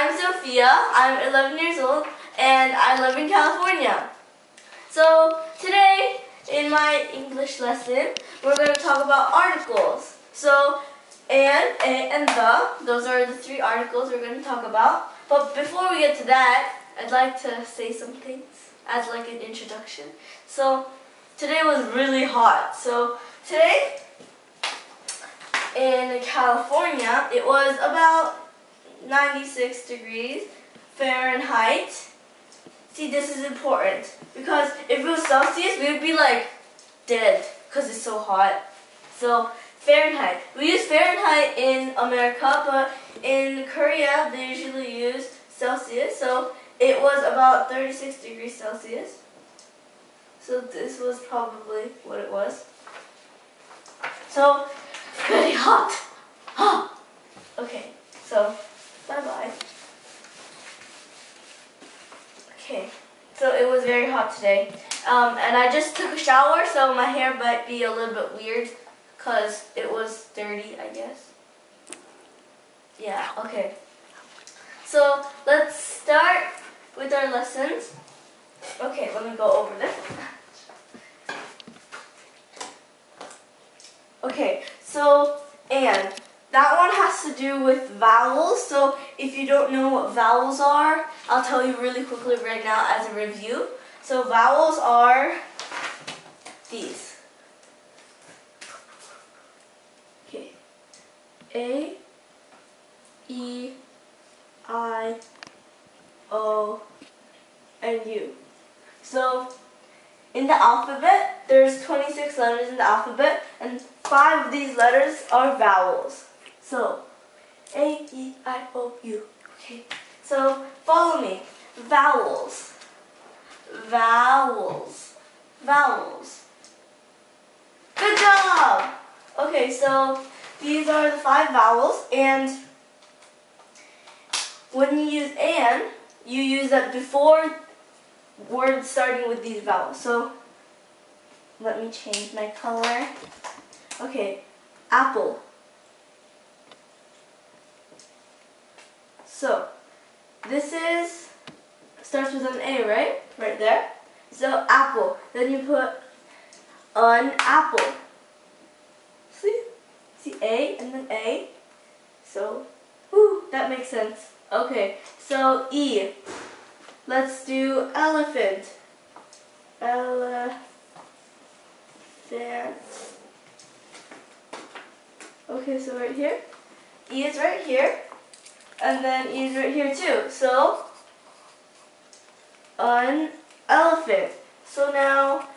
I'm Sophia. I'm 11 years old and I live in California. So today in my English lesson, we're going to talk about articles. So and, a, and the, those are the three articles we're going to talk about. But before we get to that, I'd like to say some things as like an introduction. So today was really hot. So today in California, it was about 96 degrees Fahrenheit. See, this is important because if it was Celsius, we would be like dead because it's so hot. So Fahrenheit. We use Fahrenheit in America, but in Korea, they usually use Celsius. So it was about 36 degrees Celsius. So this was probably what it was. So very hot. Okay, so bye-bye. Okay, so it was very hot today. And I just took a shower, so my hair might be a little bit weird because it was dirty, I guess. Yeah, okay. So let's start with our lessons. Okay, let me go over this. Okay, so, and that one has to do with vowels. So if you don't know what vowels are, I'll tell you really quickly right now as a review. So vowels are these. Okay. A, E, I, O, and U. So in the alphabet, there's 26 letters in the alphabet, and 5 of these letters are vowels. So, A, E, I, O, U. Okay, so follow me. Vowels. Vowels. Vowels. Good job! Okay, so these are the 5 vowels, and when you use "and," you use that before words starting with these vowels. So let me change my color. Okay, apple. So this starts with an A, right? Right there. So apple. Then you put an apple. See A and then A. So that makes sense. Okay, so E. Let's do elephant. Elephant. Okay, so right here. E is right here. And then E is right here too. So, an elephant. So now,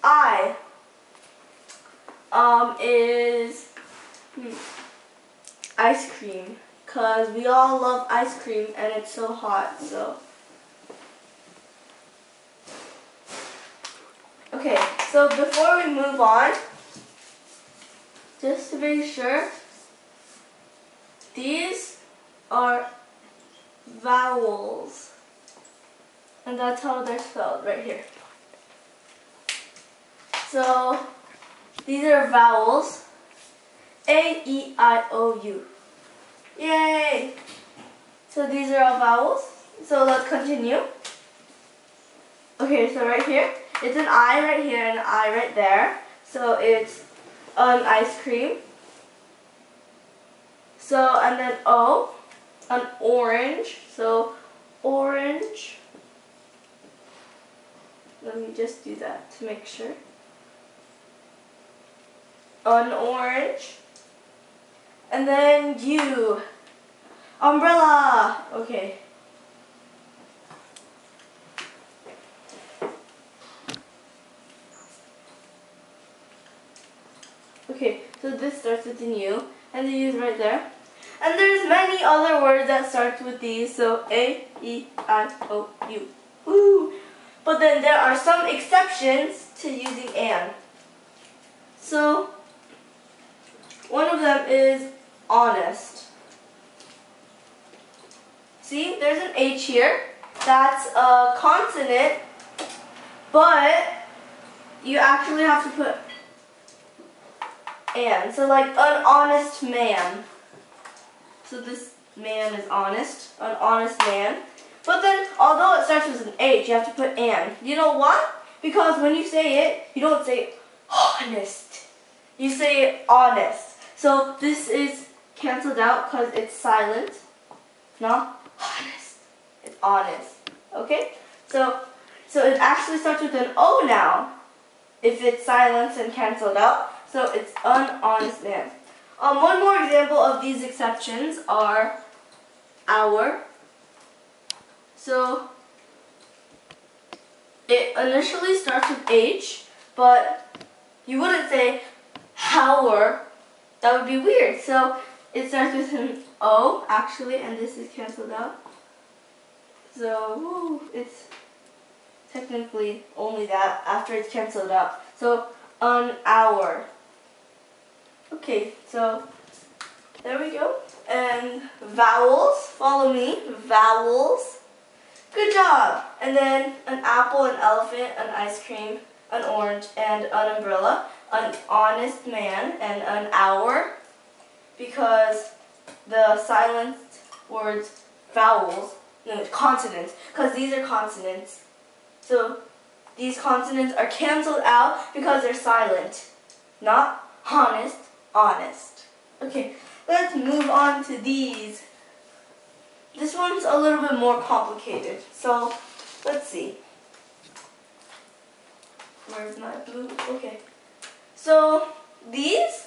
I is ice cream. Because we all love ice cream and it's so hot, so. Okay, so before we move on, just to be sure, these are vowels. And that's how they're spelled right here. So, these are vowels. A, E, I, O, U. Yay! So these are all vowels. So let's continue. Okay, so right here, it's an I right here and an I right there. So it's an ice cream. So, and then O, an orange. So, orange. Let me just do that to make sure. An orange. And then U. Umbrella. Okay. Okay, so this starts with an U, and the U is right there. And there's many other words that start with these, so A, E, I, O, U. Woo! But then there are some exceptions to using "and." So, one of them is honest. See, there's an H here. That's a consonant, but you actually have to put "and." So like an honest man. So this man is honest, an honest man. But then, although it starts with an H, you have to put an. You know why? Because when you say it, you don't say honest. You say honest. So this is canceled out because it's silent. Not honest. It's honest. Okay? So it actually starts with an O now. If it's silenced and canceled out. So it's an honest man. One more example of these exceptions are our. So it initially starts with H, but you wouldn't say our. That would be weird. So it starts with an O, actually, and this is canceled out. So it's technically only that after it's canceled out. So an hour. Okay, so there we go. And vowels, follow me, vowels. Good job. And then an apple, an elephant, an ice cream, an orange, and an umbrella, an honest man, and an hour, because the silenced words, vowels, no, consonants, because these are consonants. So these consonants are canceled out because they're silent. Not honest, honest. Okay, let's move on to these. This one's a little bit more complicated. So let's see. Where's my blue? Okay. So these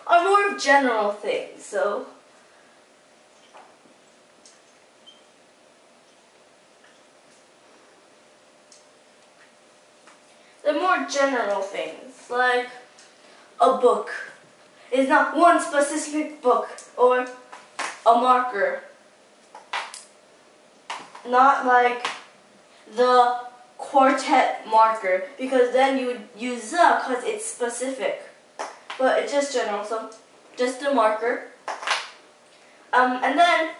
are more general things. So they're more general things, like a book is not one specific book, or a marker. Not like the quartet marker, because then you would use the because it's specific. But it's just general, so just a marker. And then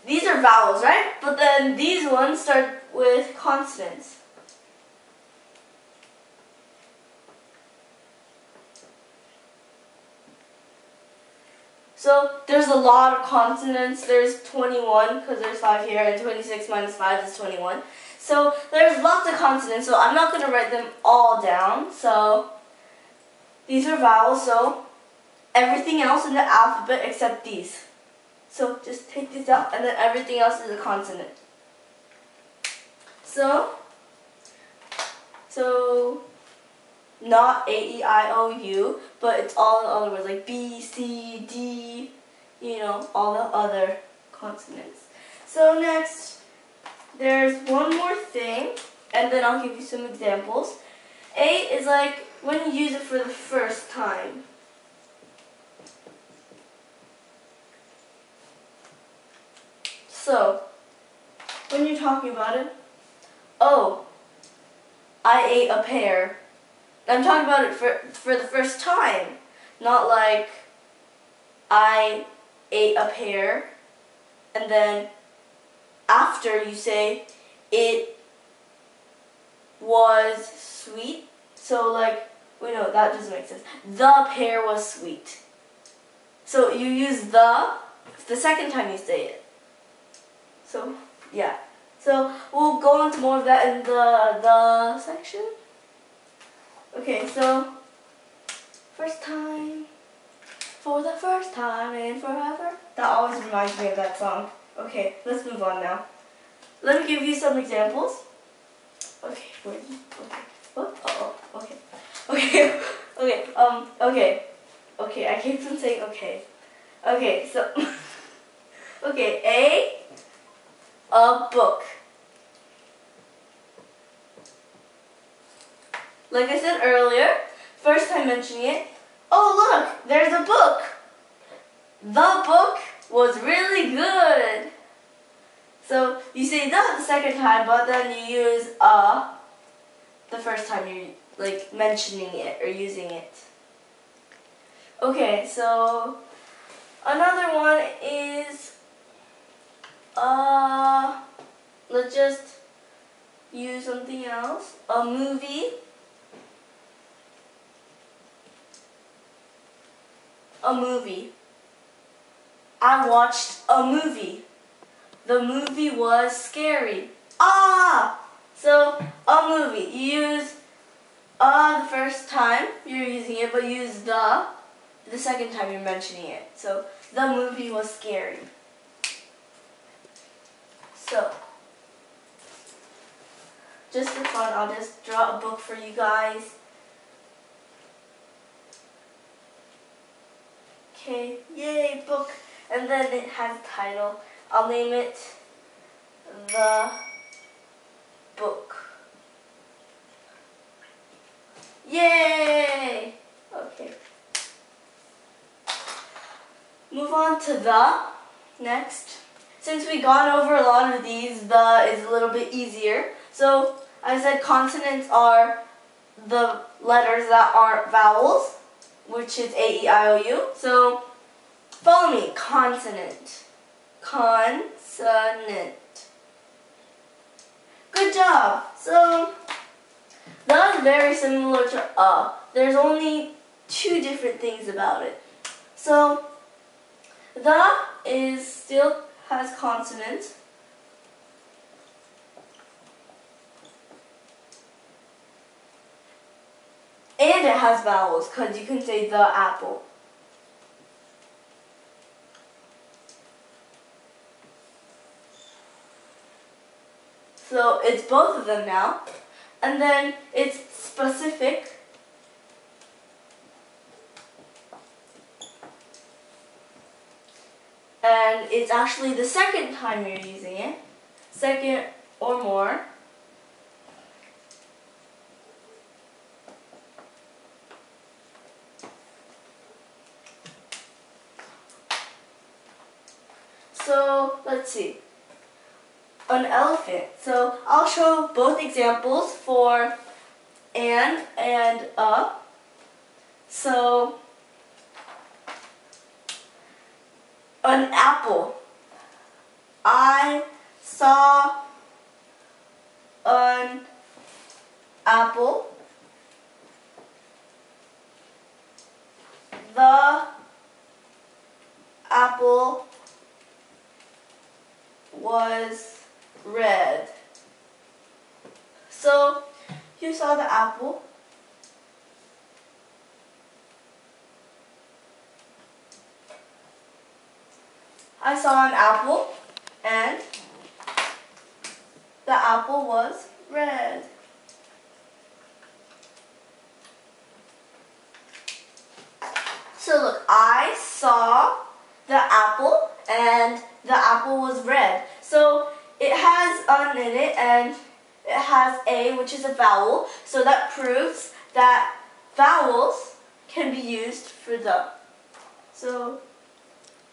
these are vowels, right? But then these ones start with consonants. So there's a lot of consonants. There's 21 because there's 5 here, and 26 minus 5 is 21. So there's lots of consonants, so I'm not going to write them all down. So these are vowels, so everything else in the alphabet except these. So just take these out, and then everything else is a consonant. So not A, E, I, O, U, but it's all the other words, like B, C, D, you know, all the other consonants. So next, there's one more thing, and then I'll give you some examples. A is like when you use it for the first time. So, when you're talking about it, oh, I ate a pear. I'm talking about it for the first time, not like I ate a pear, and then after you say it was sweet. So like, wait, no, that doesn't make sense. The pear was sweet. So you use the second time you say it. So yeah. So we'll go on to more of that in the section. Okay, so first time, for the first time and forever. That always reminds me of that song. Okay, let's move on now. Let me give you some examples. Okay, wait. Okay. What? Okay. Okay. Okay. Okay, I keep on saying okay. Okay, so okay, a book. Like I said earlier, first time mentioning it, oh look, there's a book. The book was really good. So you say the second time, but then you use the first time you're like mentioning it or using it. Okay, so another one is let's just use something else. A movie. A movie. I watched a movie. The movie was scary. Ah! So, a movie. You use the first time you're using it, but you use the second time you're mentioning it. So, the movie was scary. So, just for fun, I'll just draw a book for you guys. Okay, yay, book. And then it has a title. I'll name it The Book. Yay! Okay. Move on to the next. Since we've gone over a lot of these, the is a little bit easier. So I said consonants are the letters that are vowels, which is A, E, I, O, U. So follow me. Consonant. Consonant. Good job. So that is very similar to There's only two different things about it. So the is still has consonants. And it has vowels, because you can say the apple. So it's both of them now. And then it's specific. And it's actually the second time you're using it. Second or more. So let's see. An elephant. So I'll show both examples for and a. So an apple. I saw an apple. The apple was red. So you saw the apple. I saw an apple, and the apple was red. So look, I saw the apple, and the apple was red. So it has an in it, and it has a, which is a vowel. So that proves that vowels can be used for the. So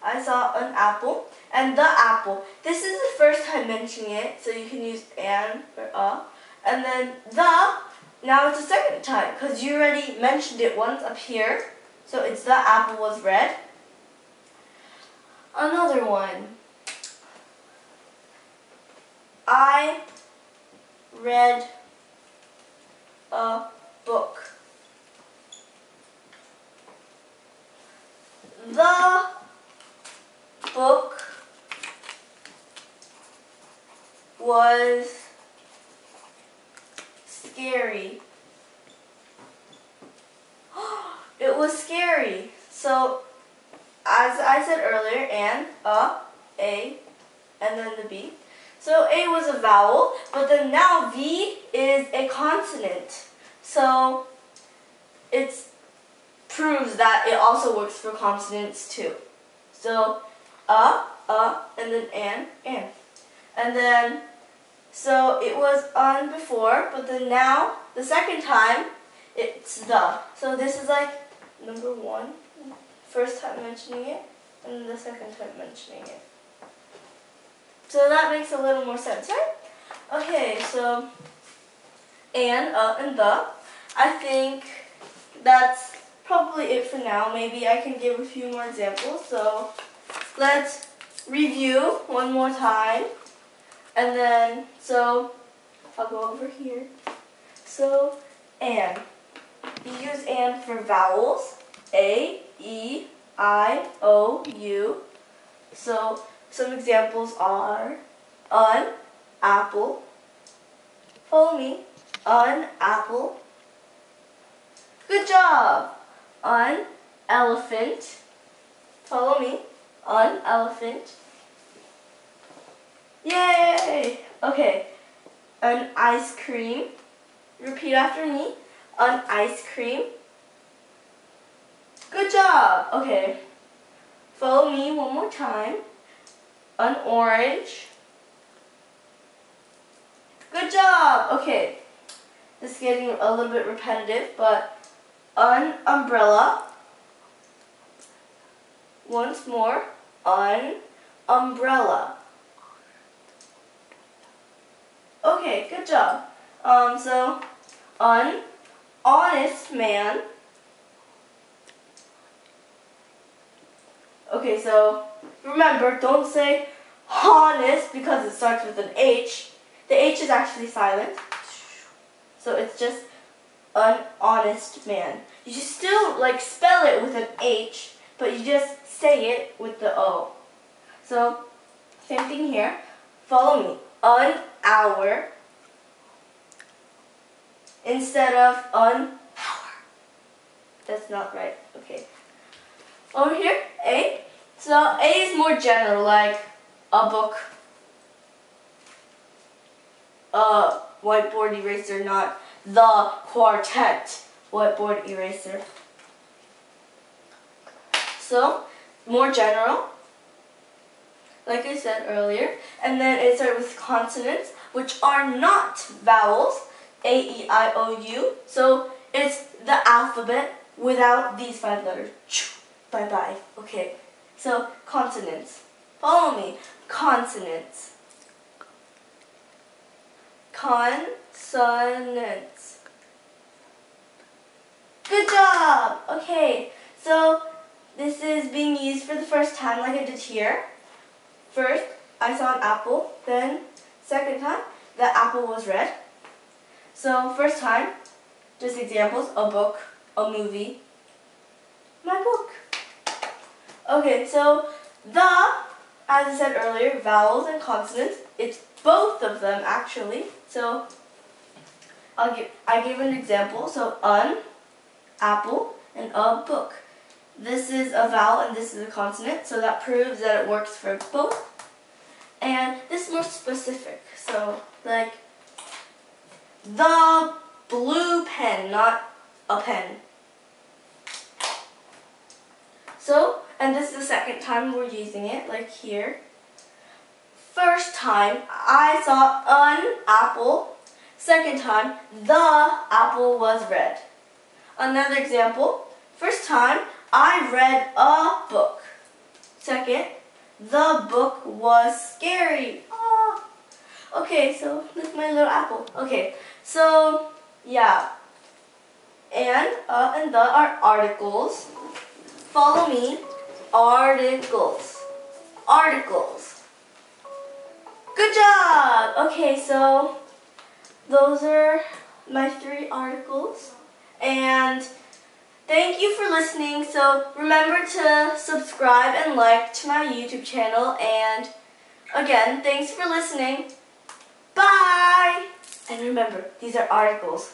I saw an apple, and the apple. This is the first time mentioning it, so you can use and for a. And then the, now it's the second time, because you already mentioned it once up here. So it's the apple was red. Another one. I read a book. The book was scary. It was scary. So, as I said earlier, and, a, and then the B. So A was a vowel, but then now V is a consonant. So it proves that it also works for consonants too. So and then and. And then, so it was un before, but then now, the second time, it's the. So this is like number one, first time mentioning it, and the second time mentioning it. So that makes a little more sense, right? Okay, so and the. I think that's probably it for now. Maybe I can give a few more examples. So let's review one more time. And then, so I'll go over here. So, and. You use and for vowels. A, E, I, O, U. So some examples are an apple. Follow me. An apple. Good job. An elephant. Follow me. An elephant. Yay! Okay. An ice cream. Repeat after me. An ice cream. Good job. Okay. Follow me one more time. An orange. Good job. Okay. This is getting a little bit repetitive, but an umbrella. Once more. An umbrella. Okay, good job. So, an honest man. Okay, so remember, don't say honest because it starts with an H. The H is actually silent. So it's just an honest man. You just still spell it with an H, but you just say it with the O. So, same thing here. Follow me. An hour instead of an hour. That's not right. Okay. Over here, A. So A is more general, like a book, a whiteboard eraser, not the quartet whiteboard eraser. So, more general, like I said earlier. And then it starts with consonants, which are not vowels, A, E, I, O, U. So it's the alphabet without these 5 letters. Bye-bye. Okay, so consonants. Follow me. Consonants. Consonants. Good job! Okay, so this is being used for the first time like I did here. First, I saw an apple. Then, second time, the apple was red. So, first time, just examples, a book, a movie, my book. Okay, so the, as I said earlier, vowels and consonants, it's both of them actually. So, I give an example. So, an, apple, and a book. This is a vowel and this is a consonant, so that proves that it works for both. And this is more specific, so like the blue pen, not a pen. So, and this is the second time we're using it, like here. First time, I saw an apple. Second time, the apple was red. Another example, first time, I read a book. Second, the book was scary. Oh. Okay, so look my little apple. Okay, so yeah. And the are articles. Follow me. Articles. Articles. Good job. Okay, so those are my 3 articles. And thank you for listening. So remember to subscribe and like to my YouTube channel. And again, thanks for listening. Bye! And remember, these are articles.